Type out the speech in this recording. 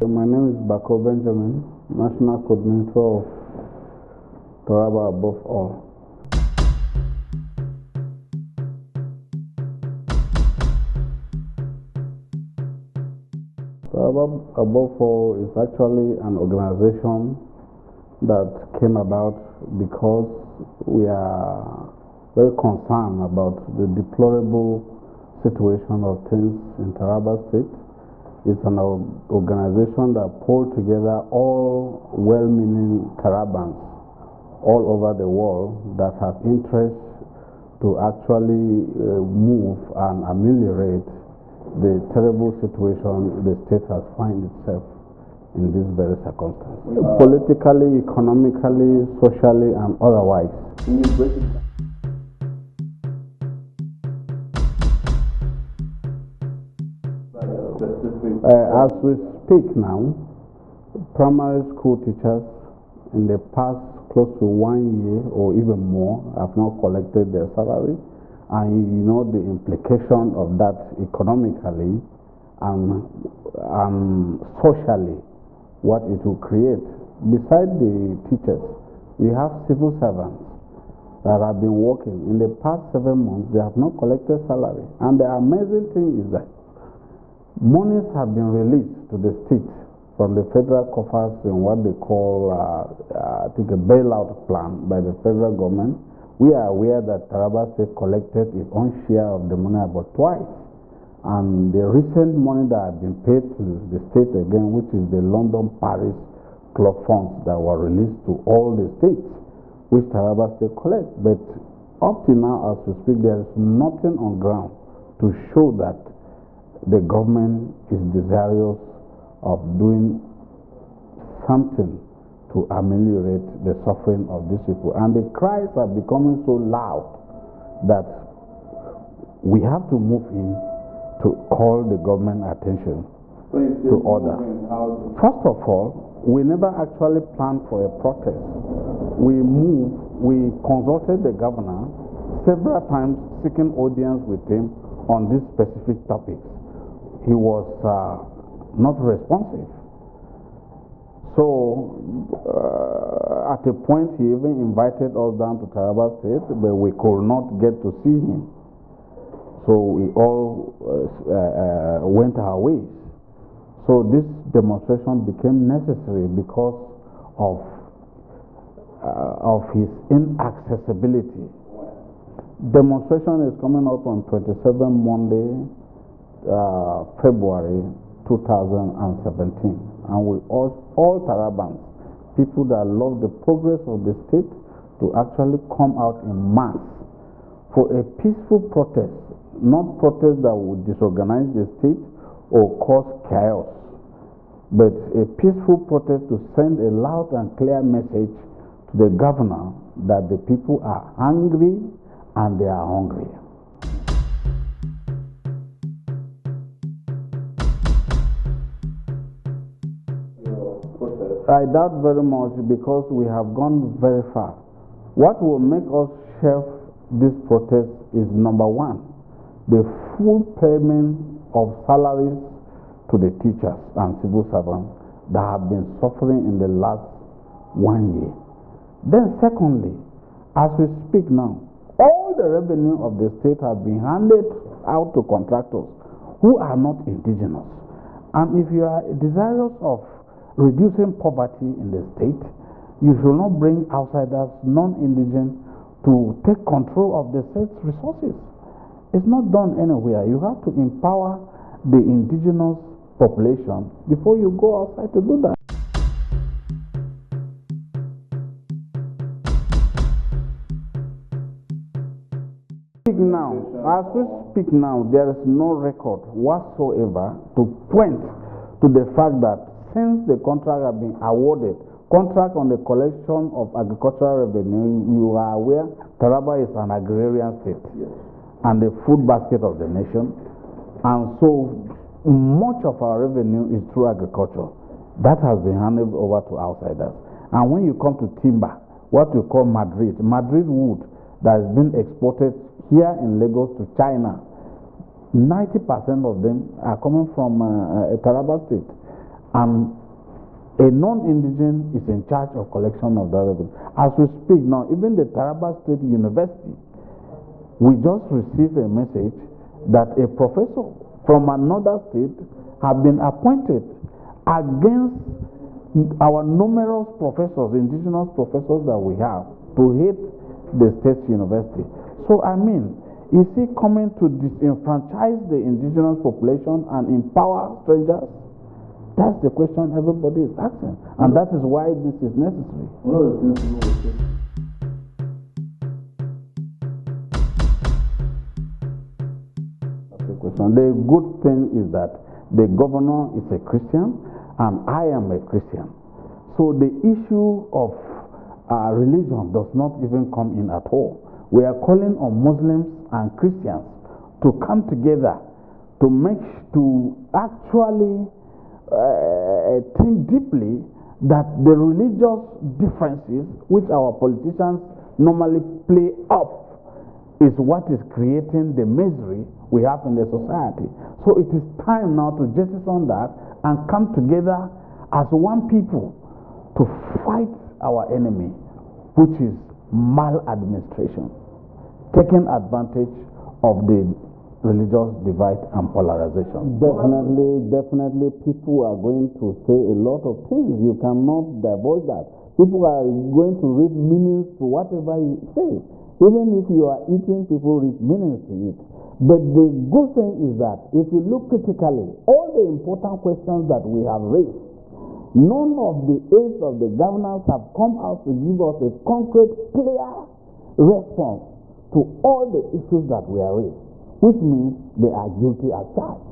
My name is Bako Benjamin, National Coordinator of Taraba Above All. Taraba Above All is actually an organization that came about because we are very concerned about the deplorable situation of things in Taraba State. It's an organization that pulled together all well-meaning Tarabans all over the world that have interest to actually move and ameliorate the terrible situation the state has found itself in this very circumstance. Politically, economically, socially, and otherwise. As we speak now, primary school teachers in the past close to 1 year or even more have not collected their salary, and you know the implication of that economically and socially, what it will create. Besides the teachers, we have civil servants that have been working. In the past 7 months, they have not collected salary. And the amazing thing is that monies have been released to the state from the federal coffers in what they call, I think, a bailout plan by the federal government. We are aware that Taraba State collected its own share of the money about twice. And the recent money that has been paid to the state again, which is the London-Paris club funds that were released to all the states, which Taraba State collect. But up to now, as we speak, there is nothing on ground to show that the government is desirous of doing something to ameliorate the suffering of these people. And the cries are becoming so loud that we have to move in to call the government attention to order. First of all, we never actually planned for a protest. We consulted the governor several times seeking audience with him on these specific topics. He was not responsive. So at a point he even invited us down to Taraba State, but we could not get to see him. So we all went our ways. So this demonstration became necessary because of his inaccessibility. Demonstration is coming up on 27 Monday, February 2017, and we urge all Tarabans, people that love the progress of the state, to actually come out in mass for a peaceful protest, not protest that would disorganize the state or cause chaos, but a peaceful protest to send a loud and clear message to the governor that the people are angry and they are hungry. I doubt very much, because we have gone very far. What will make us shelve this protest is, number one, the full payment of salaries to the teachers and civil servants that have been suffering in the last 1 year. Then secondly, as we speak now, all the revenue of the state has been handed out to contractors who are not indigenous. And if you are desirous of reducing poverty in the state, you should not bring outsiders, non-indigenous, to take control of the state's resources. It's not done anywhere. You have to empower the indigenous population before you go outside to do that. Now, as we speak now, there is no record whatsoever to point to the fact that since the contract has been awarded, contract on the collection of agricultural revenue, you are aware Taraba is an agrarian state, yes, and the food basket of the nation, and so much of our revenue is through agriculture. That has been handed over to outsiders. And when you come to timber, what we call Madrid wood that has been exported here in Lagos to China, 90% of them are coming from Taraba State. And A non-indigenous is in charge of collection of that revenue. As we speak now, even the Taraba State University, we just received a message that a professor from another state have been appointed against our numerous professors, indigenous professors that we have, to hate the state university. So I mean, is he coming to disenfranchise the indigenous population and empower strangers? That's the question everybody is asking, and that is why this is necessary. The good thing is that the governor is a Christian and I am a Christian. So the issue of religion does not even come in at all. We are calling on Muslims and Christians to come together to actually think deeply that the religious differences which our politicians normally play up is what is creating the misery we have in the society. So it is time now to jettison that and come together as one people to fight our enemy, which is maladministration, taking advantage of the religious divide and polarization. Definitely people are going to say a lot of things. You cannot divulge that. People are going to read meanings to whatever you say. Even if you are eating, people read meanings to it. But the good thing is that if you look critically, all the important questions that we have raised, none of the aides of the governors have come out to give us a concrete, clear response to all the issues that we are raised, which means they are guilty as charged.